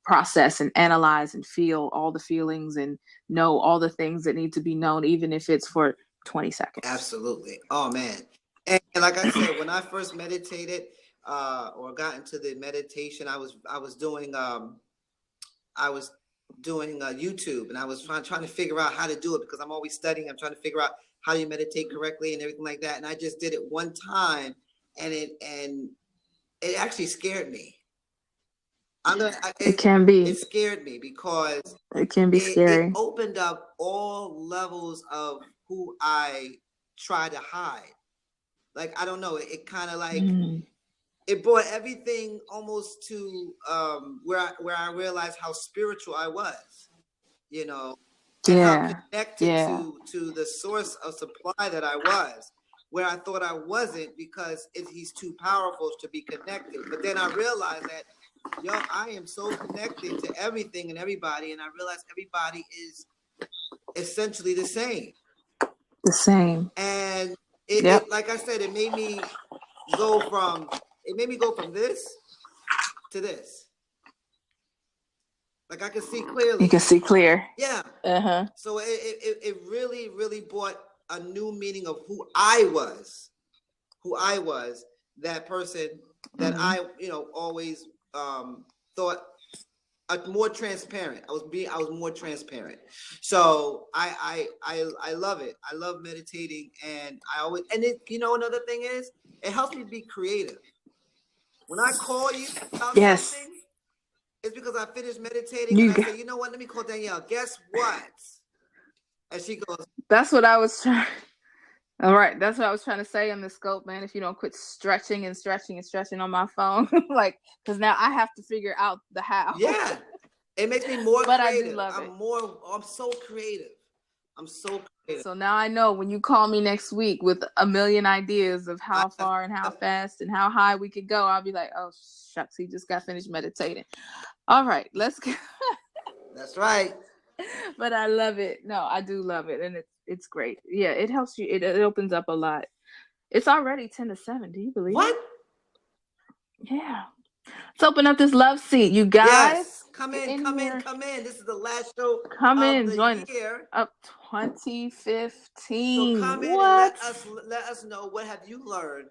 process and analyze and feel all the feelings and know all the things that need to be known, even if it's for 20 seconds. Absolutely. Oh man. And like I said, when I first meditated or got into the meditation, I was doing YouTube, and I was trying to figure out how to do it because I'm always studying. I'm trying to figure out how you meditate correctly and everything like that. And I just did it one time, and it actually scared me. It scared me because it can be scary. It opened up all levels of who I try to hide. Like, I don't know. It kind of like it brought everything almost to where I realized how spiritual I was, and how connected to the source of supply that I was, where I thought I wasn't because he's too powerful to be connected. But then I realized that, I am so connected to everything and everybody, and I realized everybody is essentially the same. The same. And it like I said, it made me go from this to this. Like, I can see clearly. You can see clear. Yeah. Uh-huh. So it really, really brought a new meaning of who I was, that person that I, always thought more transparent. I was more transparent. So I love it. I love meditating, and another thing is, it helps me be creative. When I call you about something, it's because I finished meditating and I say, you know what, let me call Danielle. Guess what? And she goes, that's what I was trying. All right, that's what I was trying to say on the scope, man. If you don't quit stretching and stretching and stretching on my phone, like, because now I have to figure out the how. Yeah, it makes me more creative. I do love it. I'm so creative. So now I know when you call me next week with a million ideas of how far and how fast and how high we could go, I'll be like, oh shucks, he just got finished meditating. All right, let's go. That's right. But I love it. No, I do love it, and it's great. Yeah, it helps you. It opens up a lot. It's already 10-7. Do you believe what? It? Yeah. Let's open up this love seat, you guys. Yes. Come in. This is the last show of the year. Up 2015. So come in and let us know, what have you learned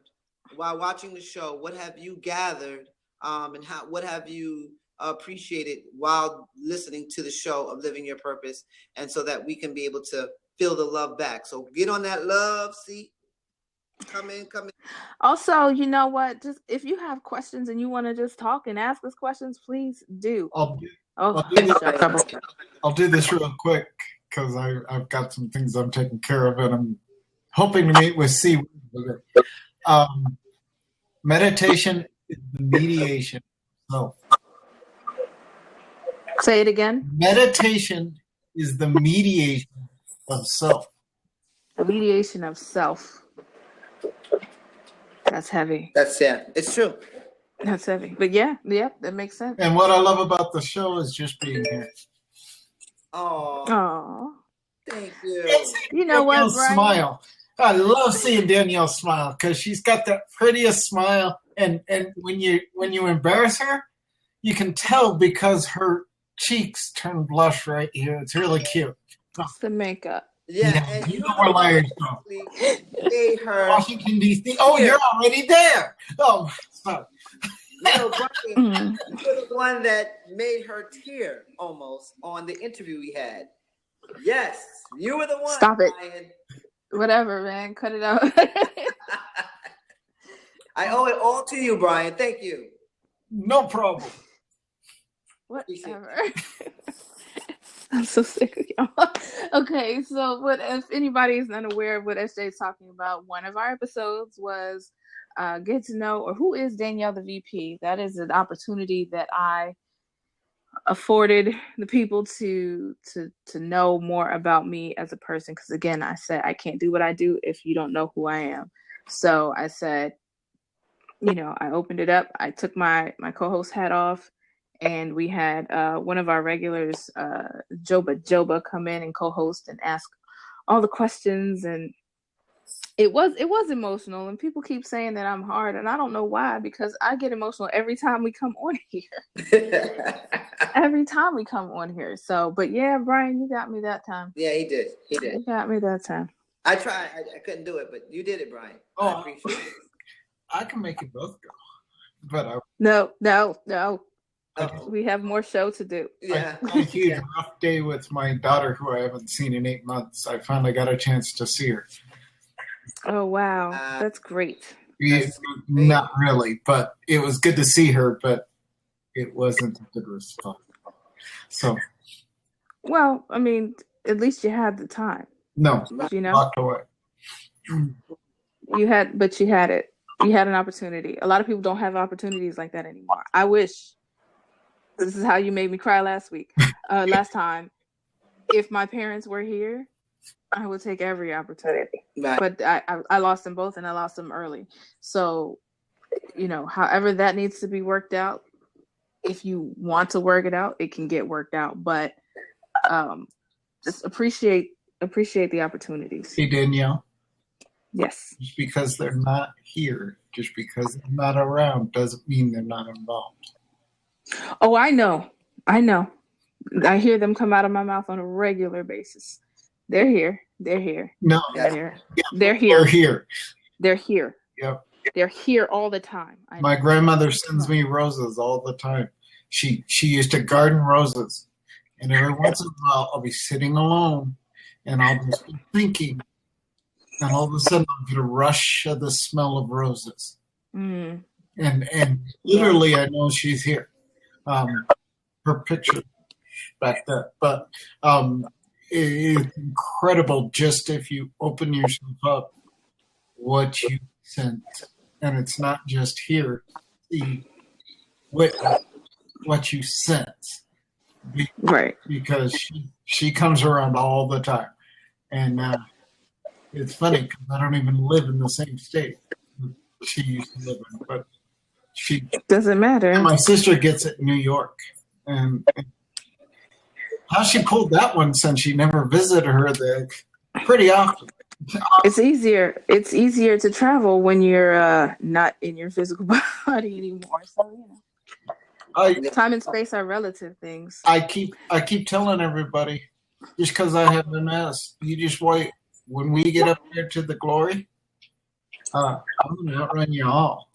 while watching the show? What have you gathered? And what have you appreciated while listening to the show of Living Your Purpose, and so that we can be able to feel the love back. So get on that love seat. Come in. Also, you know what? Just if you have questions and you want to just talk and ask us questions, please do. I'll do this real quick because I've got some things I'm taking care of, and I'm hoping to meet with C. Meditation is the mediation of self. Say it again. Meditation is the mediation of self. The mediation of self. That's heavy. It's true. That's heavy. But yeah, that makes sense. And what I love about the show is just being here. Oh. Thank you. You know what, Brian? Smile. I love seeing Danielle smile because she's got the prettiest smile, and when you embarrass her, you can tell because her cheeks turn blush right here. It's really cute. It's the makeup. Yeah, and you know where Larry's from. Made her Washington D.C. Oh, you're already there. Oh, sorry. No, Brian, you're the one that made her tear almost on the interview we had. Yes, you were the one. Stop it. Brian. Whatever, man. Cut it out. I owe it all to you, Brian. Thank you. No problem. Whatever. I'm so sick of y'all. Okay, so if anybody is unaware of what SJ is talking about, one of our episodes was get to know, or who is Danielle the VP. That is an opportunity that I afforded the people to know more about me as a person. Because again, I said I can't do what I do if you don't know who I am. So I said, I opened it up. I took my co-host hat off, and we had one of our regulars, Joba, come in and co-host and ask all the questions, and it was emotional. And people keep saying that I'm hard, and I don't know why, because I get emotional every time we come on here. Every time we come on here. So, but yeah, Brian, you got me that time. Yeah, he did. You got me that time. I tried. I couldn't do it, but you did it, Brian. Oh, I appreciate it. I can make it both go, but No. Uh-oh. We have more show to do. Yeah. I had a huge rough day with my daughter, who I haven't seen in 8 months. I finally got a chance to see her. Oh wow, that's great. Not really, but it was good to see her, but it wasn't a good response. So, well, I mean, at least you had the time. no, walked away. You had it. You had an opportunity. A lot of people don't have opportunities like that anymore. I wish. This is how you made me cry last time. If my parents were here, I would take every opportunity. Right. But I lost them both, and I lost them early. So, however that needs to be worked out, if you want to work it out, it can get worked out. But just appreciate the opportunities. Hey, Danielle. Yes. Just because they're not here, just because they're not around, doesn't mean they're not involved. Oh, I know. I hear them come out of my mouth on a regular basis. They're here. No, They're here. They're here. They're here. Yep. They're here all the time. My grandmother sends me roses all the time. She used to garden roses, and every once in a while I'll be sitting alone, and I'll just be thinking, and all of a sudden I'll get a rush of the smell of roses, and literally I know she's here. Her picture back there, but it's incredible just if you open yourself up, what you sense, and it's not just here. See what you sense, right? Because she comes around all the time, and it's funny because I don't even live in the same state she used to live in, but she doesn't matter. My sister gets it in New York, and how she pulled that one since she never visited her there pretty often. It's easier to travel when you're not in your physical body anymore. So time and space are relative things. I keep telling everybody, just because I have MS, you just wait. When we get up there to the glory, I'm gonna outrun you all.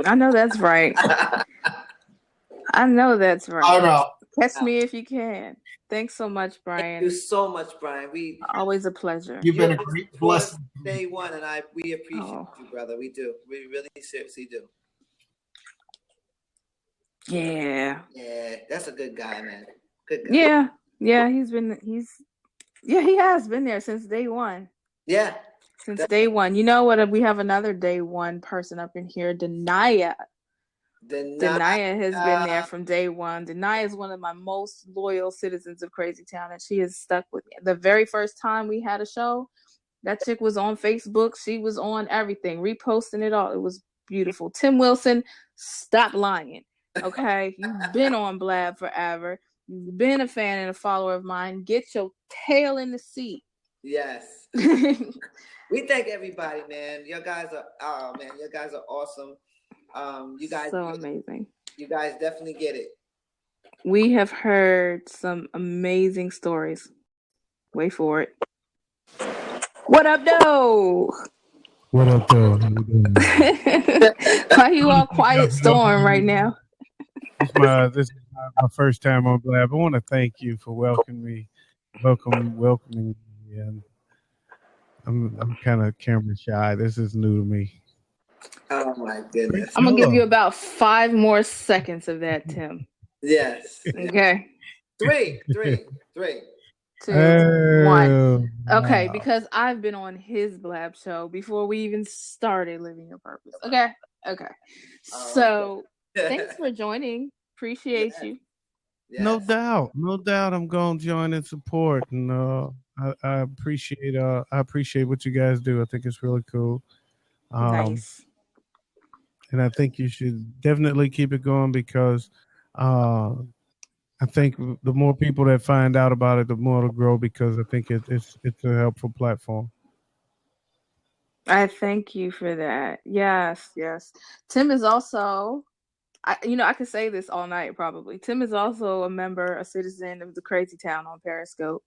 I know that's right. I know. Catch me if you can. Thanks so much, Brian. Thank you so much, Brian. Always a pleasure. You've been a great blessing. Day one, and we appreciate you, brother. We do. We really seriously do. Yeah. Yeah, that's a good guy, man. Good guy. Yeah. He has been there since day one. Yeah. Since day one. You know what? We have another day one person up in here, Denaya. Denaya has been there from day one. Denaya is one of my most loyal citizens of Crazy Town, and she has stuck with me. The very first time we had a show, that chick was on Facebook. She was on everything, reposting it all. It was beautiful. Tim Wilson, stop lying. Okay? You've been on Blab forever. You've been a fan and a follower of mine. Get your tail in the seat. Yes. We thank everybody, man. Your guys are awesome. You guys so amazing. You guys definitely get it. We have heard some amazing stories. Wait for it. What up, though? What up, though? How you doing? Why you all quiet storm right now? This is my first time on Blab. I want to thank you for welcoming me. And I'm kind of camera shy. This is new to me. Oh my goodness! I'm gonna give you about 5 more seconds of that, Tim. Yes. Okay. 3, 2, 1. Okay, because I've been on his Blab show before we even started Living Your Purpose. Okay. So thanks for joining. Appreciate you. No Yes. doubt, no doubt. I'm going to join and support, and I appreciate what you guys do. I think it's really cool. Um, Nice. and I think you should definitely keep it going because uh, I think the more people that find out about it, the more it'll grow because I think it's a helpful platform. I thank you for that. Yes, yes. Tim is also, I could say this all night probably. Tim is also a member, a citizen of the Crazy Town on Periscope.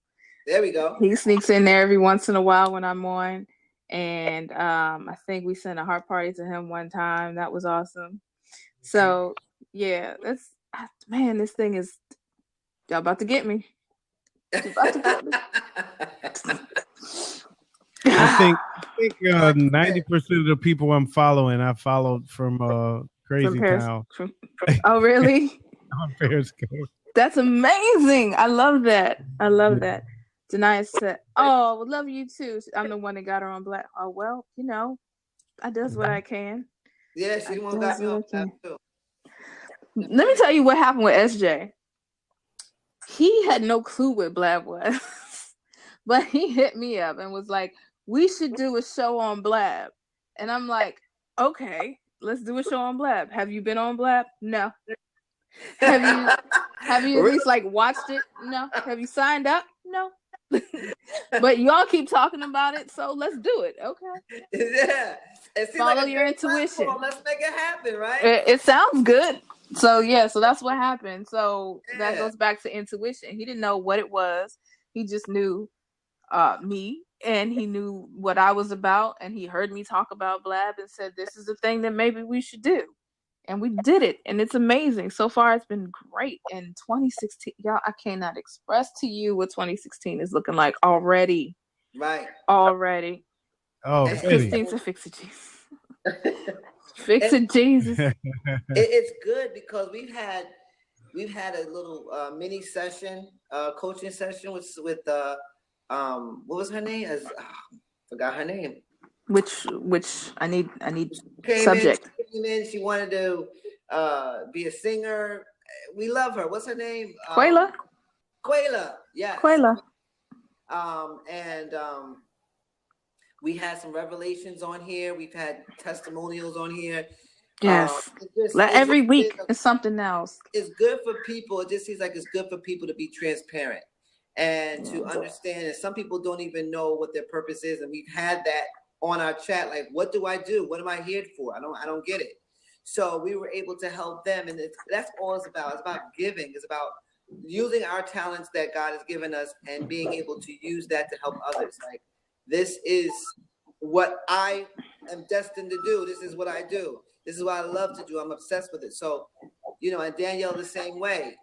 There we go. He sneaks in there every once in a while when I'm on. And I think we sent a heart party to him one time. That was awesome. So yeah, man, this thing is y'all about to get me. You're about to get me. I think 90% of the people I'm following, I followed from Crazy Town Oh, really? on Periscope. That's amazing. I love that. I love that. Janaya said, "Oh, would love you too." I'm the one that got her on Black. Oh well, I does what I can. Yeah, she the one got me on that too. Let me tell you what happened with SJ. He had no clue what Blab was, but he hit me up and was like, "We should do a show on Blab," and I'm like, "Okay, let's do a show on Blab. Have you been on Blab? No. Have you at least like watched it? No. Have you signed up? No." But y'all keep talking about it, so let's do it. Okay. Yeah. Follow your intuition. Let's make it happen, right? It sounds good. So yeah, so that's what happened. So that goes back to intuition. He didn't know what it was. He just knew me, and he knew what I was about, and he heard me talk about Blab and said, "This is the thing that maybe we should do." And we did it, and it's amazing. So far, it's been great. And 2016, y'all, I cannot express to you what 2016 is looking like already. Right. Already. Oh, as Christine to fix it, Jesus. Fix it, Jesus. It's good because we've had a little mini session, coaching session with what was her name? Forgot her name. Which I need subject. She wanted to be a singer. We love her. What's her name? Quayla. Yes. Quayla. We had some revelations on here. We've had testimonials on here. Yes. Every week is something else. It's good for people. It just seems like it's good for people to be transparent and to understand. And some people don't even know what their purpose is. And we've had that on our chat. Like, what do I do? What am I here for? I don't get it. So we were able to help them. And that's all it's about. It's about giving. It's about using our talents that God has given us and being able to use that to help others. Like, this is what I am destined to do. This is what I do. This is what I love to do. I'm obsessed with it. So, and Danielle the same way.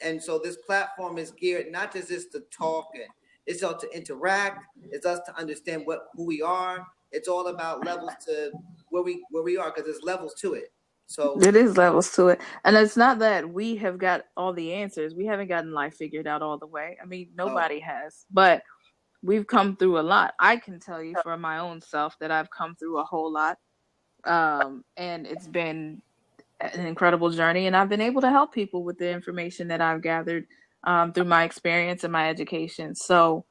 And so this platform is geared not just to talk, and it's all to interact. It's us to understand who we are. It's all about levels to where we are, because there's levels to it. So it is levels to it. And it's not that we have got all the answers. We haven't gotten life figured out all the way. I mean, nobody has. But we've come through a lot. I can tell you for my own self that I've come through a whole lot. And it's been an incredible journey. And I've been able to help people with the information that I've gathered through my experience and my education. So,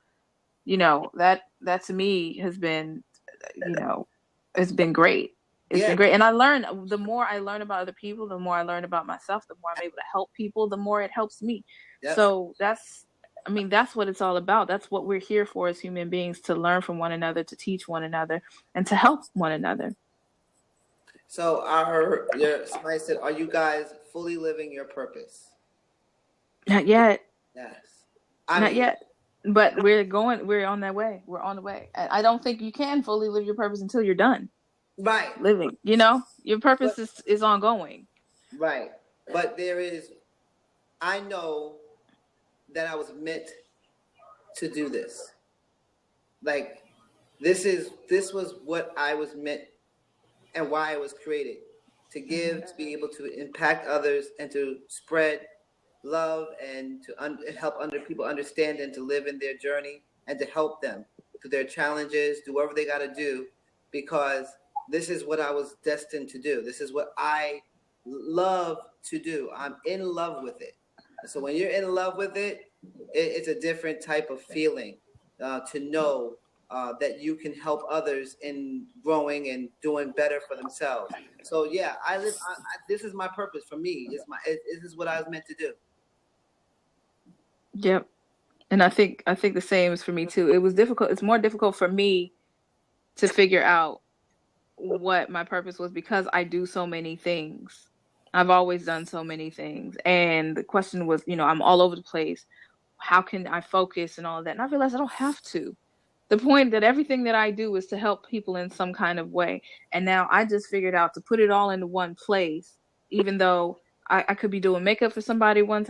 that to me has been, it's been great. It's been great. And the more I learn about other people, the more I learn about myself, the more I'm able to help people, the more it helps me. Yep. So that's what it's all about. That's what we're here for as human beings, to learn from one another, to teach one another, and to help one another. So somebody said, are you guys fully living your purpose? Not yet. Yes. Not yet. But we're on that way. We're on the way. I don't think you can fully live your purpose until you're done. Right. Living. Your purpose is ongoing. Right. But I know that I was meant to do this. Like, this was what I was meant and why I was created, to give, to be able to impact others, and to spread love, and to help people understand and to live in their journey, and to help them through their challenges, do whatever they got to do, because this is what I was destined to do. This is what I love to do. I'm in love with it. So when you're in love with it, it's a different type of feeling to know that you can help others in growing and doing better for themselves. So yeah, this is my purpose for me. This is what I was meant to do. Yep. And I think the same is for me too. It was difficult. It's more difficult for me to figure out what my purpose was because I do so many things. I've always done so many things. And the question was, I'm all over the place. How can I focus and all of that? And I realized I don't have to. The point that everything that I do is to help people in some kind of way. And now I just figured out to put it all into one place, even though I could be doing makeup for somebody one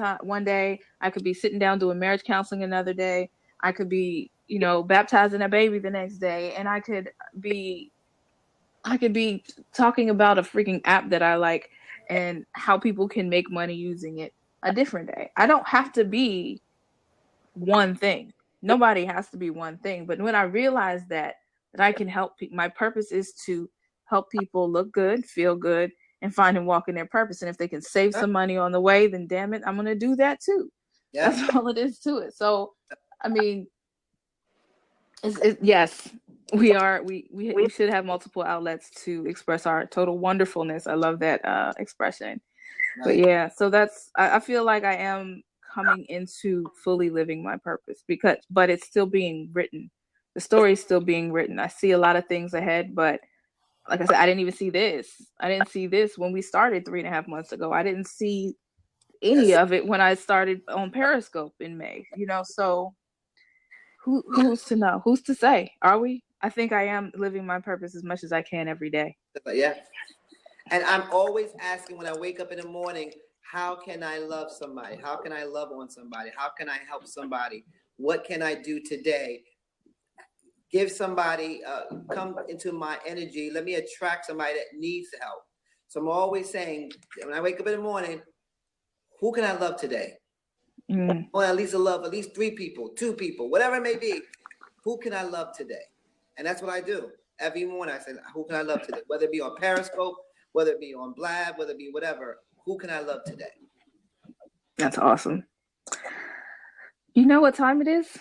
day. I could be sitting down doing marriage counseling another day. I could be, baptizing a baby the next day. And I could be talking about a freaking app that I like and how people can make money using it a different day. I don't have to be one thing. Nobody has to be one thing. But when I realized that I can help, my purpose is to help people look good, feel good, and find and walk in their purpose. And if they can save some money on the way, then damn it, I'm going to do that too. Yeah. That's all it is to it. So, I mean, yes, we should have multiple outlets to express our total wonderfulness. I love that expression. Right. But yeah, so I feel like I am coming into fully living my purpose but it's still being written. The story is still being written. I see a lot of things ahead, but like I said, I didn't even see this. I didn't see this when we started 3.5 months ago. I didn't see any of it when I started on Periscope in May, so who's to know? Who's to say? Are we? I think I am living my purpose as much as I can every day. Yeah. And I'm always asking when I wake up in the morning, how can I love somebody? How can I love on somebody? How can I help somebody? What can I do today? Give somebody, come into my energy. Let me attract somebody that needs help. So I'm always saying, when I wake up in the morning, who can I love today? Or at least love at least 3 people, 2 people, whatever it may be. Who can I love today? And that's what I do. Every morning I say, who can I love today? Whether it be on Periscope, whether it be on Blab, whether it be whatever. Who can I love today? That's awesome. You know what time it is?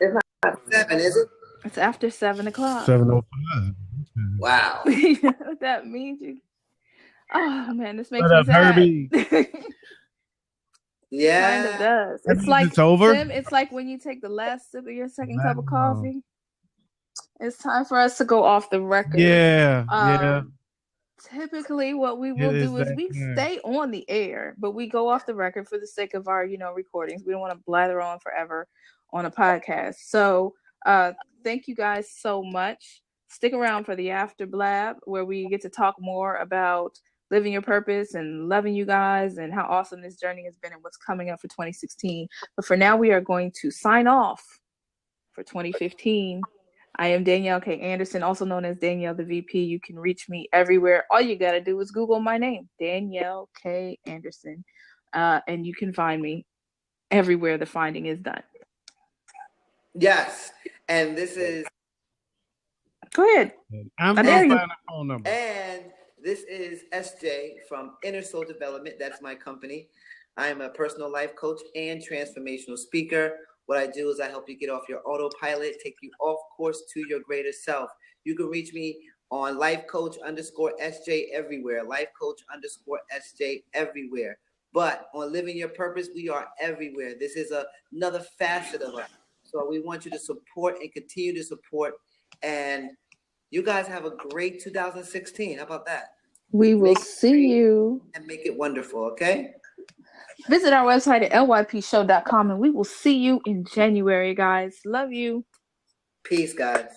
It's not 7, is it? It's after 7 o'clock. 7:05. Wow. You know what that means? Oh man, this makes me sad. Herbie. Yeah. Kind of does. It's over. Tim, it's like when you take the last sip of your second cup of coffee. It's time for us to go off the record. Yeah. Typically what we will do is we stay on the air, but we go off the record for the sake of our, recordings. We don't want to blather on forever on a podcast. So thank you guys so much. Stick around for the After Blab, where we get to talk more about living your purpose and loving you guys and how awesome this journey has been and what's coming up for 2016. But for now, we are going to sign off for 2015. I am Danielle K. Anderson, also known as Danielle the VP. You can reach me everywhere. All you got to do is Google my name, Danielle K. Anderson, and you can find me everywhere the finding is done. Yes, and this is... Go ahead. I'm going to find a phone number. And this is SJ from Inner Soul Development. That's my company. I am a personal life coach and transformational speaker. What I do is I help you get off your autopilot, take you off course to your greater self. You can reach me on lifecoach_SJ everywhere, lifecoach_SJ everywhere. But on Living Your Purpose, we are everywhere. This is another facet of us. So we want you to support and continue to support. And you guys have a great 2016. How about that? We will see you. And make it wonderful, okay? Visit our website at lypshow.com and we will see you in January, guys. Love you. Peace, guys.